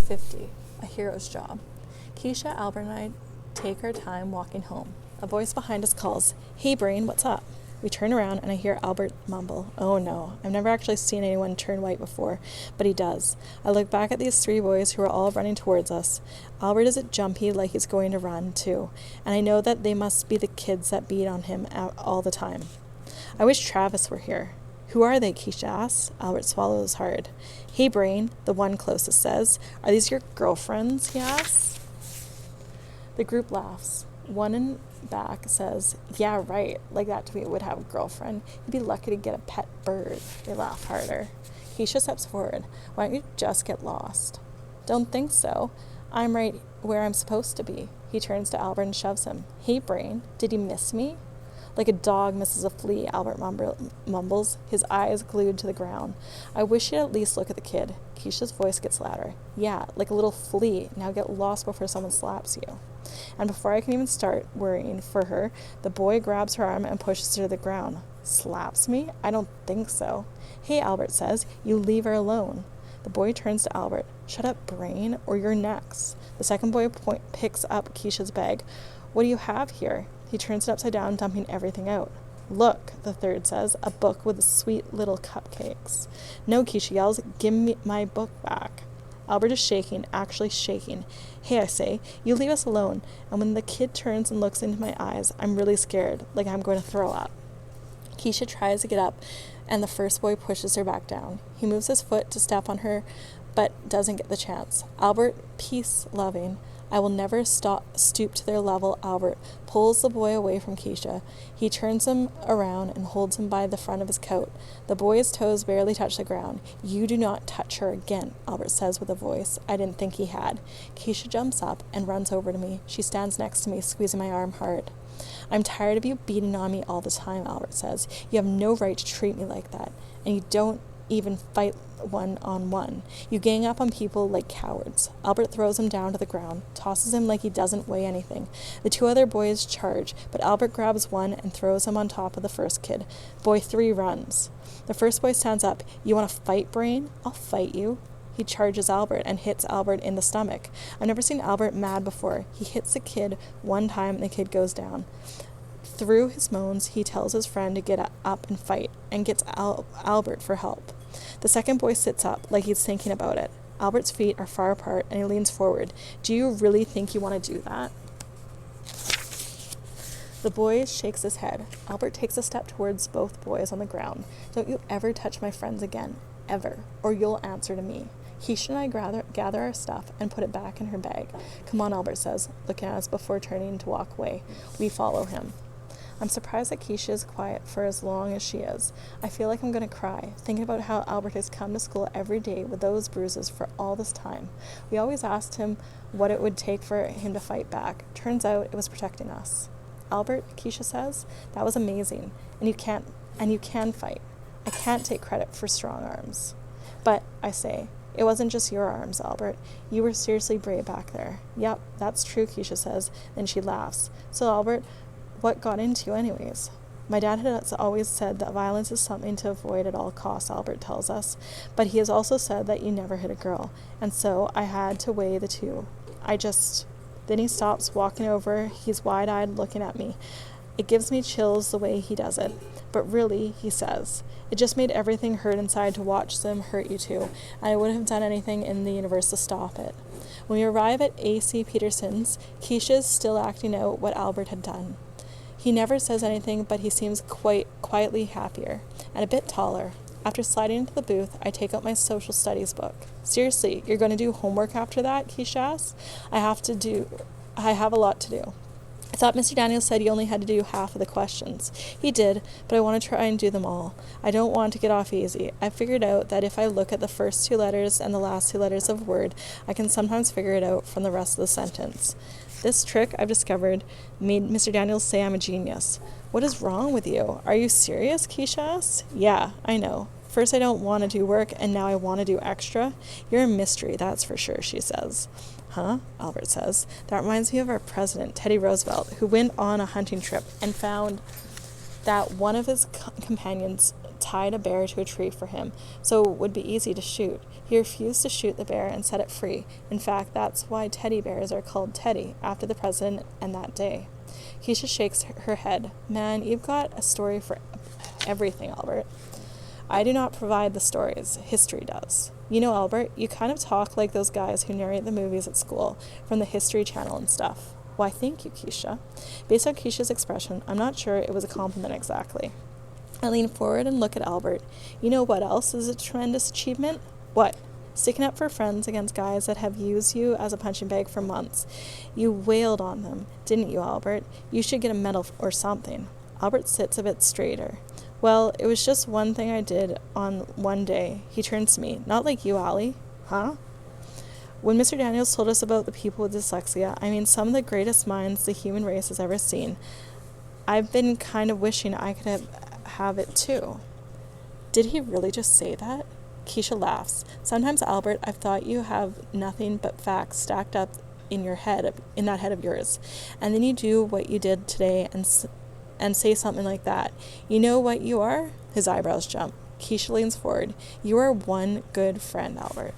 50, A Hero's Job. Keisha, Albert, and I take our time walking home. A voice behind us calls, "Hey, Brain, what's up?" We turn around and I hear Albert mumble, "Oh no." I've never actually seen anyone turn white before, but he does. I look back at these three boys who are all running towards us. Albert is jumpy like he's going to run too, and I know that they must be the kids that beat on him all the time. I wish Travis were here. "Who are they?" Keisha asks. Albert swallows hard. "Hey, Brain," the one closest says. "Are these your girlfriends?" he asks. The group laughs. One in back says, "Yeah, right, like that to me would have a girlfriend. You'd be lucky to get a pet bird." They laugh harder. Keisha steps forward. "Why don't you just get lost?" "Don't think so. I'm right where I'm supposed to be." He turns to Albert and shoves him. "Hey, Brain, did you miss me?" "Like a dog misses a flea," Albert mumbles, his eyes glued to the ground. "I wish you'd at least look at the kid." Keisha's voice gets louder. "Yeah, like a little flea. Now get lost before someone slaps you." And before I can even start worrying for her, the boy grabs her arm and pushes her to the ground. "Slaps me? I don't think so." "Hey," Albert says, "you leave her alone." The boy turns to Albert. "Shut up, Brain, or you're next." The second boy picks up Keisha's bag. "What do you have here?" He turns it upside down, dumping everything out. "Look," the third says, "a book with sweet little cupcakes." "No," Keisha yells, "give me my book back." Albert is shaking, actually shaking. "Hey," I say, "you leave us alone." And when the kid turns and looks into my eyes, I'm really scared, like I'm going to throw up. Keisha tries to get up, and the first boy pushes her back down. He moves his foot to step on her, but doesn't get the chance. Albert, peace-loving, I will never stoop to their level, Albert pulls the boy away from Keisha. He turns him around and holds him by the front of his coat. The boy's toes barely touch the ground. "You do not touch her again," Albert says with a voice I didn't think he had. Keisha jumps up and runs over to me. She stands next to me, squeezing my arm hard. "I'm tired of you beating on me all the time," Albert says. "You have no right to treat me like that, and you don't even fight one-on-one. You gang up on people like cowards." Albert throws him down to the ground, tosses him like he doesn't weigh anything. The two other boys charge, but Albert grabs one and throws him on top of the first kid. Boy 3 runs. The first boy stands up. "You want to fight, Brain? I'll fight you." He charges Albert and hits Albert in the stomach. I've never seen Albert mad before. He hits the kid one time and the kid goes down. Through his moans, he tells his friend to get up and fight, and gets Albert for help. The second boy sits up, like he's thinking about it. Albert's feet are far apart, and he leans forward. "Do you really think you want to do that?" The boy shakes his head. Albert takes a step towards both boys on the ground. "Don't you ever touch my friends again. Ever. Or you'll answer to me." Keisha and I gather our stuff and put it back in her bag. "Come on," Albert says, looking at us before turning to walk away. We follow him. I'm surprised that Keisha is quiet for as long as she is. I feel like I'm going to cry, thinking about how Albert has come to school every day with those bruises for all this time. We always asked him what it would take for him to fight back. Turns out it was protecting us. "Albert," Keisha says, "that was amazing, and you can fight. I can't take credit for strong arms." "But," I say, "it wasn't just your arms, Albert. You were seriously brave back there." "Yep, that's true," Keisha says. Then she laughs. "So, Albert, what got into you anyways?" "My dad has always said that violence is something to avoid at all costs," Albert tells us. "But he has also said that you never hit a girl. And so I had to weigh the two. Then he stops, walking over. He's wide-eyed, looking at me. It gives me chills the way he does it. "But really," he says, "it just made everything hurt inside to watch them hurt you too, and I wouldn't have done anything in the universe to stop it." When we arrive at A.C. Peterson's, Keisha is still acting out what Albert had done. He never says anything, but he seems quietly happier, and a bit taller. After sliding into the booth, I take out my social studies book. "Seriously, you're going to do homework after that?" Keisha asks. I have a lot to do." "I thought Mr. Daniels said you only had to do half of the questions." "He did, but I want to try and do them all. I don't want to get off easy. I figured out that if I look at the first 2 letters and the last 2 letters of a word, I can sometimes figure it out from the rest of the sentence. This trick, I've discovered, made Mr. Daniels say I'm a genius." "What is wrong with you? Are you serious?" Keisha asks. "Yeah, I know. First I don't want to do work, and now I want to do extra. You're a mystery, that's for sure," she says. "Huh?" Albert says. "That reminds me of our president, Teddy Roosevelt, who went on a hunting trip and found that one of his companions tied a bear to a tree for him, so it would be easy to shoot. He refused to shoot the bear and set it free. In fact, that's why teddy bears are called Teddy, after the president and that day. Keisha shakes her head. Man, you've got a story for everything, Albert. I do not provide the stories. History does. You know, Albert, you kind of talk like those guys who narrate the movies at school, from the History Channel and stuff. Why, thank you, Keisha. Based on Keisha's expression, I'm not sure it was a compliment exactly. I lean forward and look at Albert. You know what else is a tremendous achievement? What? Sticking up for friends against guys that have used you as a punching bag for months. You wailed on them, didn't you, Albert? You should get a medal or something. Albert sits a bit straighter. Well, it was just one thing I did on one day. He turns to me. Not like you, Allie. Huh? When Mr. Daniels told us about the people with dyslexia, I mean some of the greatest minds the human race has ever seen, I've been kind of wishing I could have it too. Did he really just say that? Keisha laughs. Sometimes, Albert, I've thought you have nothing but facts stacked up in your head, in that head of yours. And then you do what you did today and say something like that. You know what you are? His eyebrows jump. Keisha leans forward. You are one good friend, Albert.